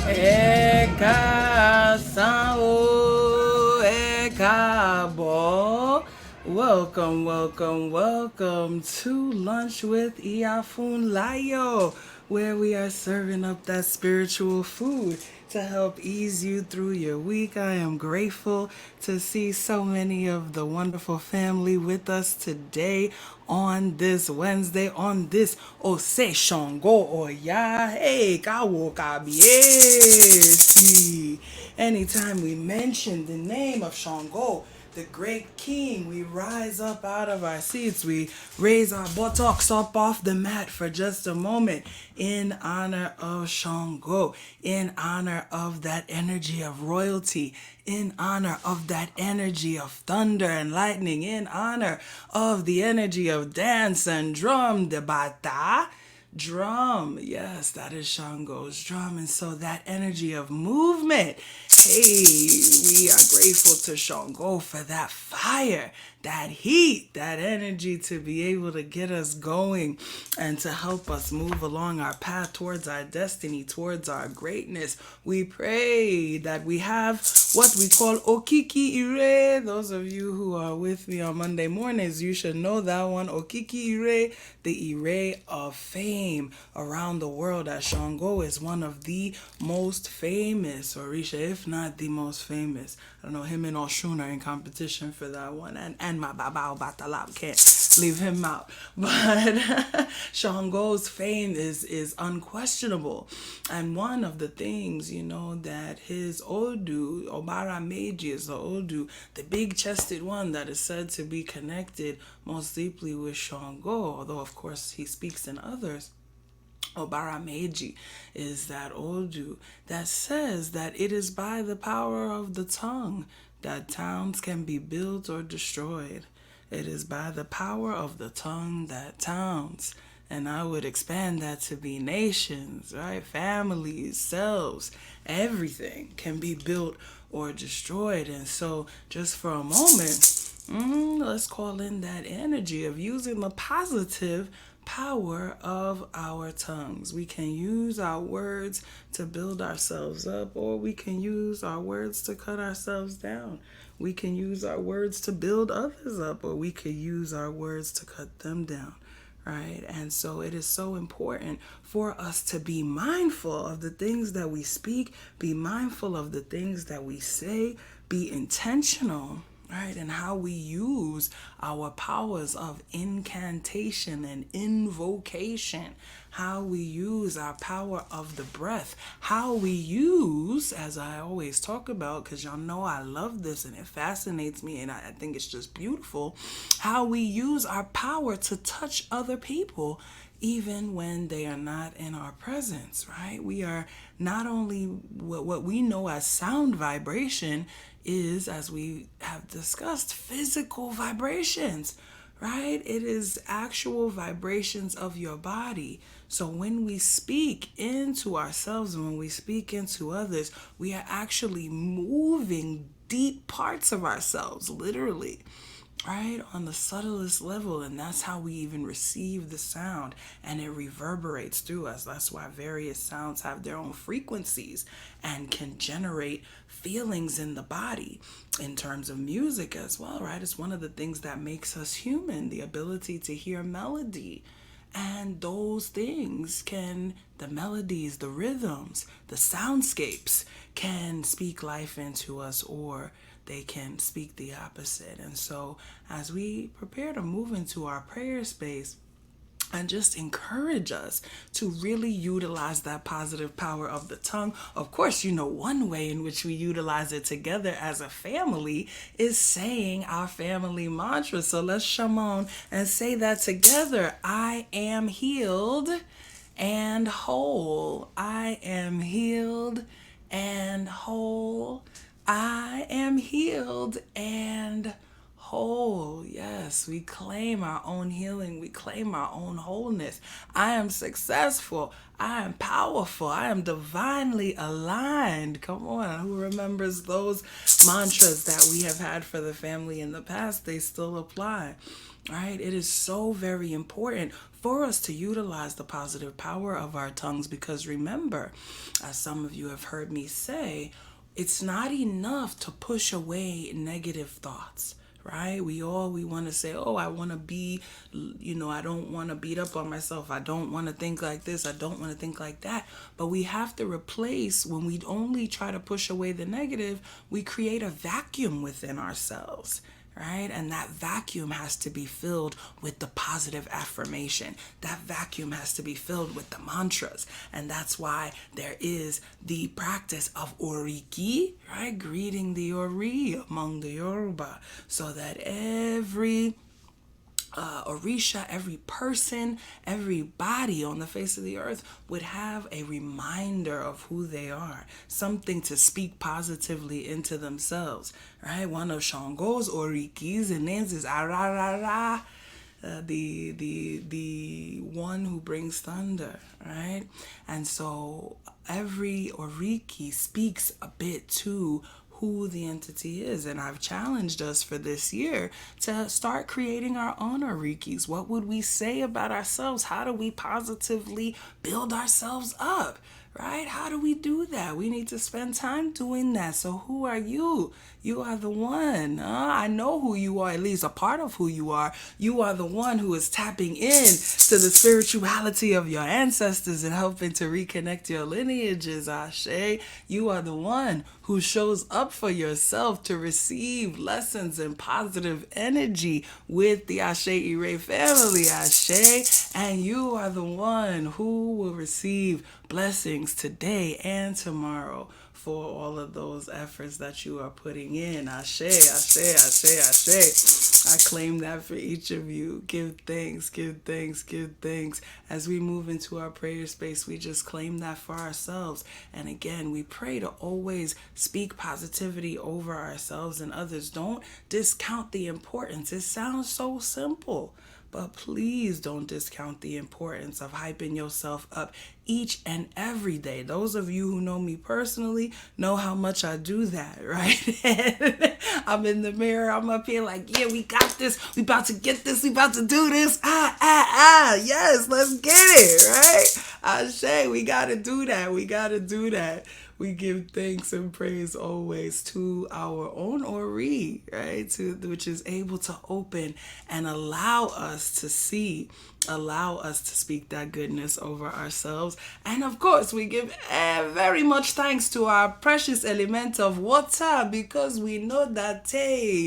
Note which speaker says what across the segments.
Speaker 1: Eka Sango Eka Bo. Welcome to Lunch with Iya Funlayo, where we are serving up that spiritual food to help ease you through your week. I am grateful to see so many of the wonderful family with us today on this Wednesday, on this Ose Shango Oya. Hey, Kawo Kabiesi. Anytime we mention the name of Shango, the great king, we rise up out of our seats. We raise our buttocks up off the mat for just a moment in honor of Shango, in honor of that energy of royalty, in honor of that energy of thunder and lightning, in honor of the energy of dance and drum, the bata. Drum, yes, that is Shango's drum. And so that energy of movement, hey, we are grateful to Shango for that fire, that heat, that energy to be able to get us going and to help us move along our path towards our destiny, towards our greatness. We pray that we have what we call Okiki Ire. Those of you who are with me on Monday mornings, you should know that one. Okiki Ire, the Ire of fame around the world, as Shango is one of the most famous, Orisha, if not the most famous. I don't know, him and Oshun are in competition for that one. And my Babao Batalab can't leave him out. But Shango's fame is unquestionable. And one of the things, that his Odu, Obara Meiji is the Odu, the big chested one that is said to be connected most deeply with Shango, although of course he speaks in others. Obara Meiji is that Odu that says that it is by the power of the tongue that towns can be built or destroyed. It is by the power of the tongue that towns, and I would expand that to be nations, right? Families, selves, everything can be built or destroyed. And so, just for a moment, let's call in that energy of using the positive power of our tongues. We can use our words to build ourselves up, or we can use our words to cut ourselves down. We can use our words to build others up, or we could use our words to cut them down. Right? And so it is so important for us to be mindful of the things that we speak, be mindful of the things that we say, be intentional, right? And how we use our powers of incantation and invocation, how we use our power of the breath, how we use, as I always talk about, because y'all know I love this and it fascinates me and I think it's just beautiful, how we use our power to touch other people even when they are not in our presence, right? We are not only what we know as sound vibration is, as we have discussed, physical vibrations, right? It is actual vibrations of your body. So when we speak into ourselves and when we speak into others, we are actually moving deep parts of ourselves, literally, right, on the subtlest level. And that's how we even receive the sound, and it reverberates through us. That's why various sounds have their own frequencies and can generate feelings in the body in terms of music as well, right? It's one of the things that makes us human, the ability to hear melody. And those things the melodies, the rhythms, the soundscapes can speak life into us, or they can speak the opposite. And so as we prepare to move into our prayer space, and just encourage us to really utilize that positive power of the tongue. Of course, one way in which we utilize it together as a family is saying our family mantra. So let's shamon and say that together. I am healed and whole. I am healed and whole. I am healed and whole. Yes, we claim our own healing. We claim our own wholeness. I am successful. I am powerful. I am divinely aligned. Come on, who remembers those mantras that we have had for the family in the past? They still apply. Right? It is so very important for us to utilize the positive power of our tongues, because remember, as some of you have heard me say, it's not enough to push away negative thoughts. Right? We want to say, oh, I want to be, I don't want to beat up on myself. I don't want to think like this. I don't want to think like that. But we have to replace, when we only try to push away the negative, we create a vacuum within ourselves. Right? And that vacuum has to be filled with the positive affirmation. That vacuum has to be filled with the mantras. And that's why there is the practice of oriki, right? Greeting the ori among the Yoruba, so that every Orisha, every person, everybody on the face of the earth would have a reminder of who they are, something to speak positively into themselves, right? One of Shango's Orikis and names is Ararara, the one who brings thunder, right? And so every Oriki speaks a bit to who the entity is. And I've challenged us for this year to start creating our own orikis. What would we say about ourselves? How do we positively build ourselves up? Right? How do we do that? We need to spend time doing that. So who are you? You are the one. I know who you are, at least a part of who you are. You are the one who is tapping in to the spirituality of your ancestors and helping to reconnect your lineages, Ashe. You are the one who shows up for yourself to receive lessons and positive energy with the Ase Ire family, Ashe. And you are the one who will receive blessings today and tomorrow for all of those efforts that you are putting in. Ashe, Ashe, Ashe, Ashe. I claim that for each of you. Give thanks, give thanks, give thanks. As we move into our prayer space, we just claim that for ourselves. And again, we pray to always speak positivity over ourselves and others. Don't discount the importance. It sounds so simple. But please don't discount the importance of hyping yourself up each and every day. Those of you who know me personally know how much I do that, right? And I'm in the mirror, I'm up here like, yeah, we got this. We about to get this. We about to do this. Yes, let's get it, right? I say we got to do that. We got to do that. We give thanks and praise always to our own Ori, right? Which is able to open and allow us to see, allow us to speak that goodness over ourselves. And of course, we give very much thanks to our precious element of water, because we know that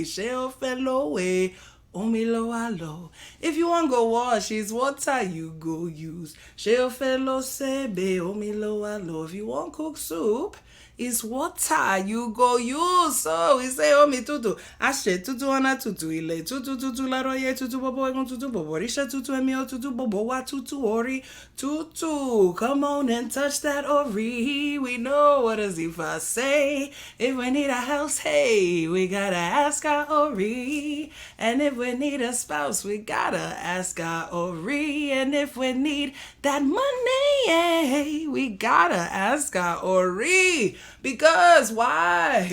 Speaker 1: shall fellow way. Omilo alo. If you want to go wash, it's water you go use. Sheo fellow sebe, omilo alo. If you want cook soup, it's water you go use. So we say, omi tutu. Ashe tutu ana tutu ile. Tutu la roye tutu bobo egon tutu bobo. Risha tutu emio tutu bobo wa tutu ori. Tutu, come on and touch that ori. We know what does Ifa say. If we need a house, hey, we gotta ask our ori. And if we need a spouse, we gotta ask our Ori. And if we need that money, hey, we gotta ask our Ori. Because why?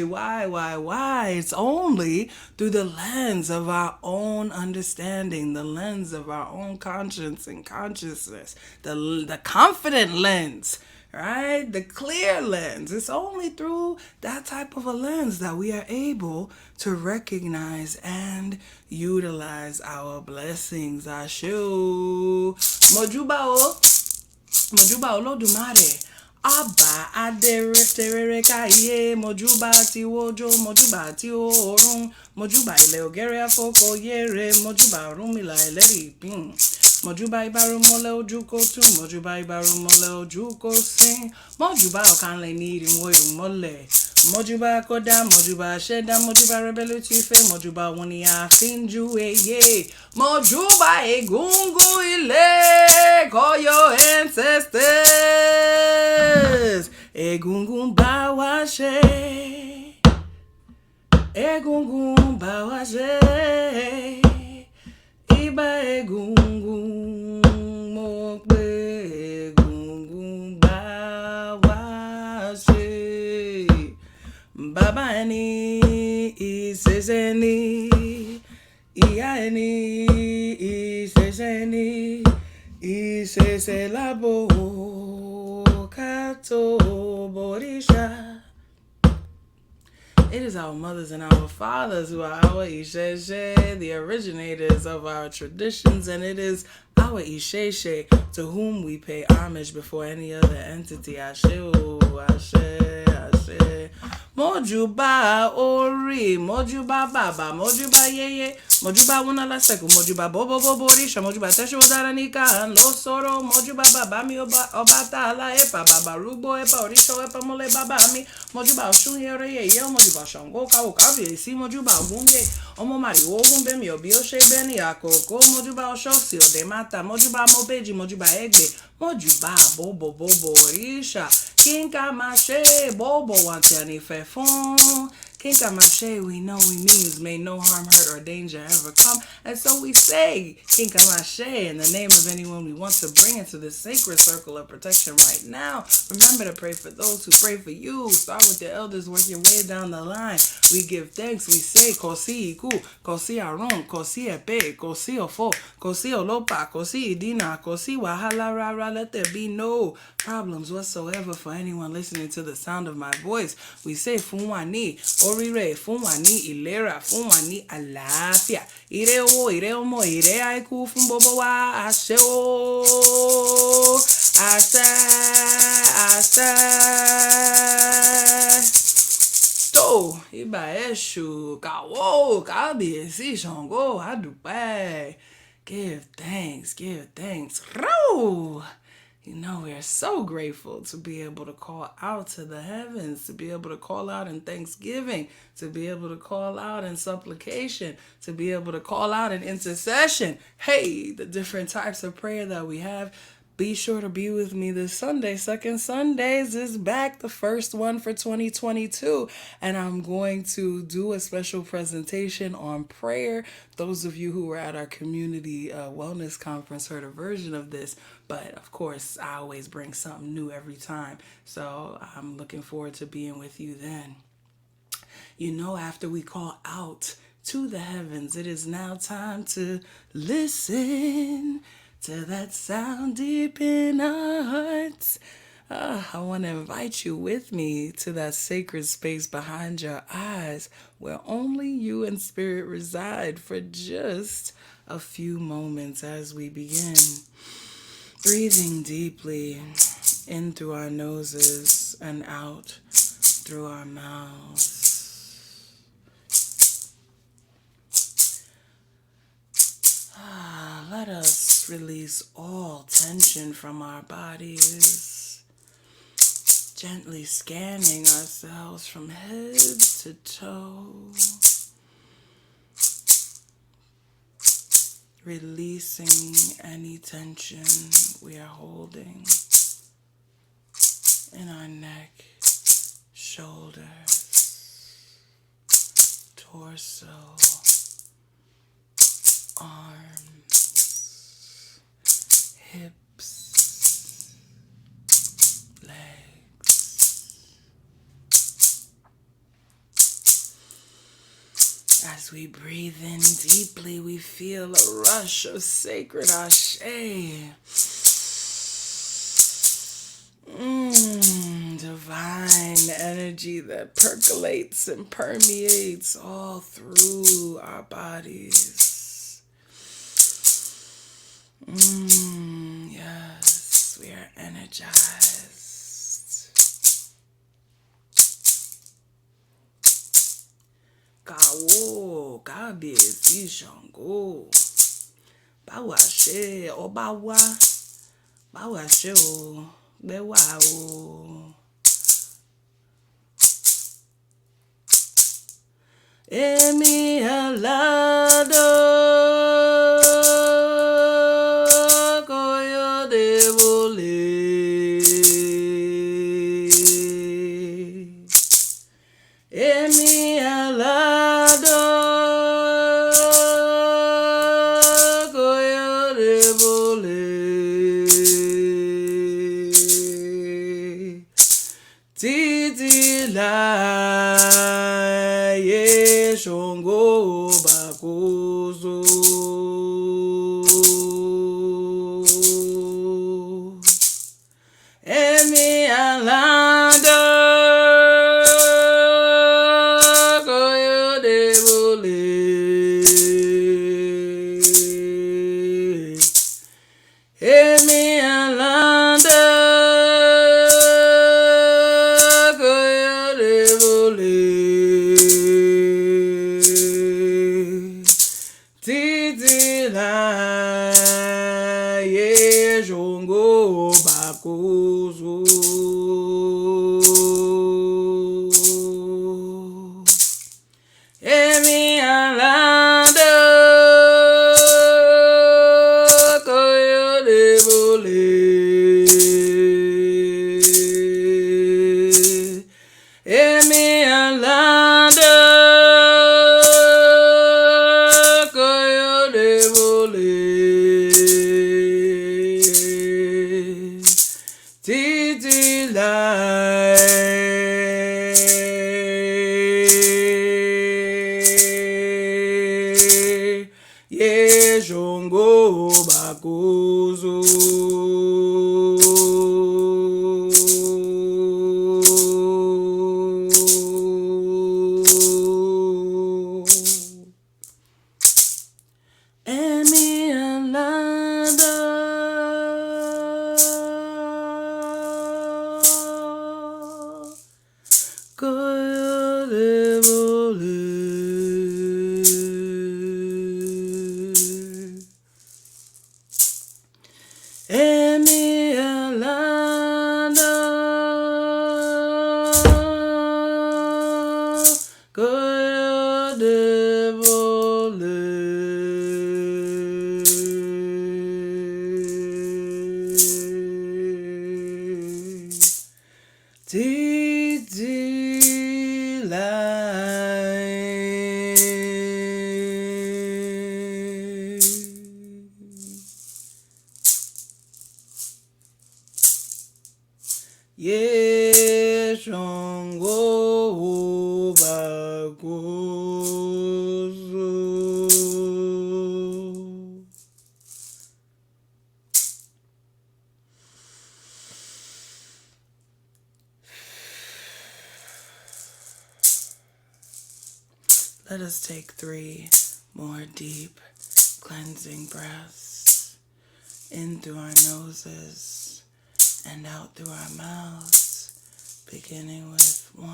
Speaker 1: It's only through the lens of our own understanding, the lens of our own conscience and consciousness, the confident lens, right? The clear lens. It's only through that type of a lens that we are able to recognize and utilize our blessings. Ashu. Mojuba Olodumare. Abba adere kaye mojuba ti wojo mojuba ti orun mojuba ile ogere afoko yere mojuba rumila eleri pin mojuba ibaru mole ojuko tu mojuba ibaru mole ojuko sin mojuba okanle ni irinwo irunmole mojuba koda mojuba sheda mojuba rebelu tife mojuba woni afinju eye mojuba egungun ile koyo ancestors egungun bawashe Egungun bawashe, iba egungun mokbe egungun bawashe. Baba eni iseseni, iya eni iseseni, isese labo kato borisha. It is our mothers and our fathers who are our Isheshe, the originators of our traditions, and it is our Isheshe to whom we pay homage before any other entity. Ashe, Ashe, Ashe. Mojuba ori, mojuba baba, mojuba yeye, mojuba wunala seku, mojuba bobo borisha, mojuba tesho daranika, no soro, mojuba baba mi obata ala epa, baba rubo epa, orisho epa mole baba mi, mojuba oshun yere ye, mojuba shango ka okavi, si mojuba ogunye, omo mari ogumbe mi obio she beni akoko, mojuba oshosi ode mata, mojuba mobeji, mojuba egbe, mojuba bobo orisha, kinka mashe bobo wantiani fefon. Kinka mashe, we know we means may no harm, hurt, or danger ever come. And so we say, Kinka mashe, in the name of anyone we want to bring into this sacred circle of protection right now. Remember to pray for those who pray for you. Start with the elders, work your way down the line. We give thanks, we say, Kosi iku, Kosi aron, Kosi epe, Kosi ofo, Kosi olopa, Kosi idina, Kosi wahala rara. Let there be no problems whatsoever for anyone listening to the sound of my voice. We say, Funwani, Orire, Funwani, Ilera, Funwani, Alafia, Ire o, Ire omo, Ire aiku, Funbobowa, Ashe o, Ashe, Ashe. To, Iba Eshu, Kawo, Kabi, Si Shango, Adupai. Give thanks, give thanks. Ro! You know, we are so grateful to be able to call out to the heavens, to be able to call out in thanksgiving, to be able to call out in supplication, to be able to call out in intercession. Hey, the different types of prayer that we have. Be sure to be with me this Sunday. Second Sundays is back, the first one for 2022. And I'm going to do a special presentation on prayer. Those of you who were at our community wellness conference heard a version of this. But of course, I always bring something new every time. So I'm looking forward to being with you then. You know, after we call out to the heavens, it is now time to listen to that sound deep in our hearts. I want to invite you with me to that sacred space behind your eyes where only you and spirit reside for just a few moments as we begin. Breathing deeply in through our noses and out through our mouths. Let us release all tension from our bodies, gently scanning ourselves from head to toe, releasing any tension we are holding in our neck, shoulders, torso, arms, hips, legs. As we breathe in deeply, we feel a rush of sacred ashe. Divine energy that percolates and permeates all through our bodies. Yes, we are energized. Kawo, Kabi, Si Sango. Bawashe, Obawa. Bawashe, O. Bewa, O. Emi alado koyo devole. Emi alado Titi la ye shongo bakuzo. Emi alanda koyo de bole. Emi alanda koyo de bole. Titi la ye shongo bakuzo. Emi alanda koyo de bole. Emi alanda koyo de bole. Titi la ye shongo bakuzo. Emi alanda koyo de bole. Emi alanda koyo de bole. Titi lai. Ye shongo bakuzo. Let us take 3 more deep cleansing breaths in through our noses and out through our mouths, beginning with 1,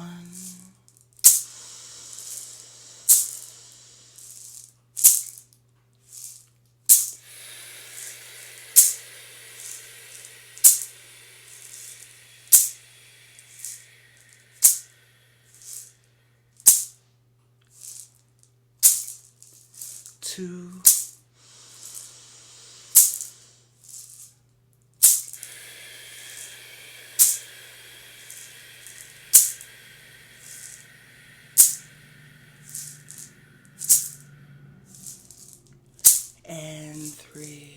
Speaker 1: 2, and 3.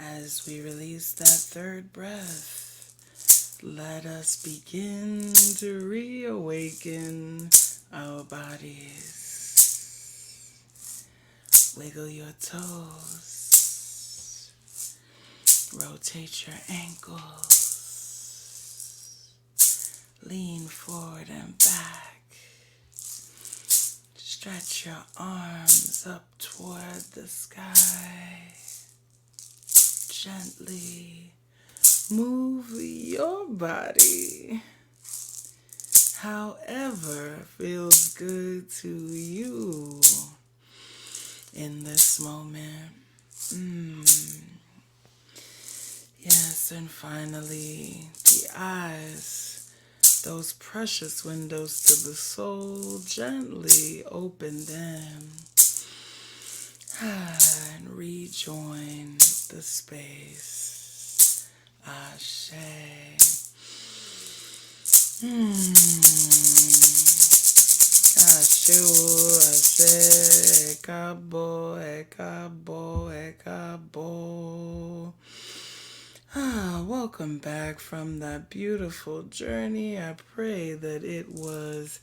Speaker 1: As we release that 3rd breath, let us begin to reawaken our bodies. Wiggle your toes. Rotate your ankles. Lean forward and back. Stretch your arms up toward the sky. Gently move your body however feels good to you in this moment. Yes, and finally, the eyes, those precious windows to the soul, gently open them and rejoin the space. Ashe. Ashe, Ekabo, Ekabo, Ekabo. Welcome back from that beautiful journey. I pray that it was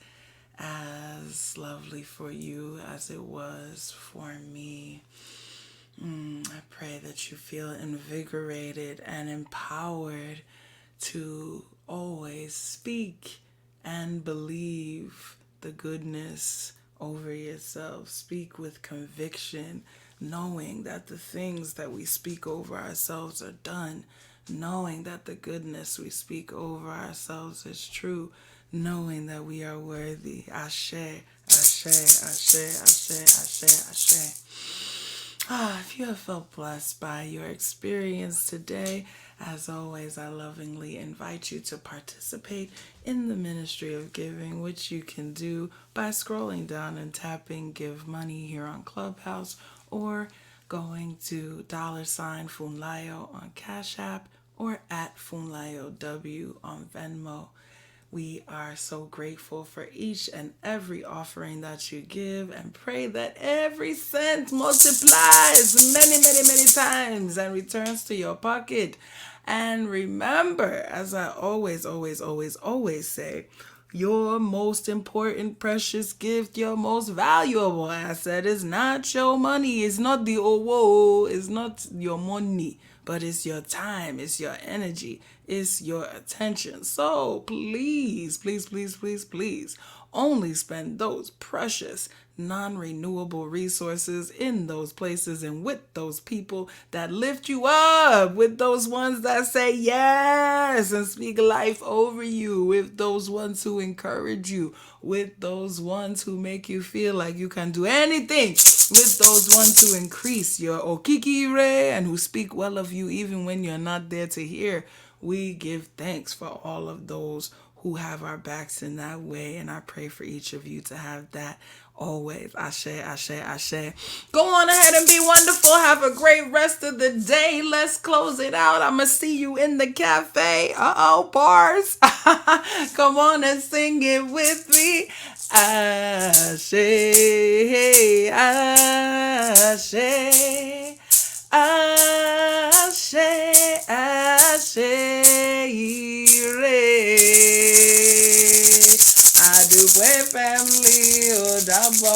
Speaker 1: as lovely for you as it was for me. I pray that you feel invigorated and empowered to always speak and believe the goodness over yourself. Speak with conviction, knowing that the things that we speak over ourselves are done, knowing that the goodness we speak over ourselves is true, knowing that we are worthy. Ashe, Ashe, Ashe, Ashe, Ashe, Ashe. If you have felt blessed by your experience today, as always, I lovingly invite you to participate in the ministry of giving, which you can do by scrolling down and tapping Give Money here on Clubhouse, or going to $Funlayo on Cash App, or at Funlayo W on Venmo. We are so grateful for each and every offering that you give, and pray that every cent multiplies many, many, many times and returns to your pocket. And remember, as I always, always, always, always say, your most important precious gift, your most valuable asset is not your money. It's not the owo. It's not your money, but it's your time. It's your energy. It's your attention. So please, please, please, please, please, only spend those precious non-renewable resources in those places and with those people that lift you up, with those ones that say yes and speak life over you, with those ones who encourage you, with those ones who make you feel like you can do anything, with those ones who increase your Okiki Ire and who speak well of you even when you're not there to hear. We give thanks for all of those who have our backs in that way, and I pray for each of you to have that always. Ashe, Ashe, Ashe. Go on ahead and be wonderful. Have a great rest of the day. Let's close it out. I'm going to see you in the cafe. Bars. Come on and sing it with me. Ashe, Ashe. Ase Ire. Adúpẹ́ family, odabo.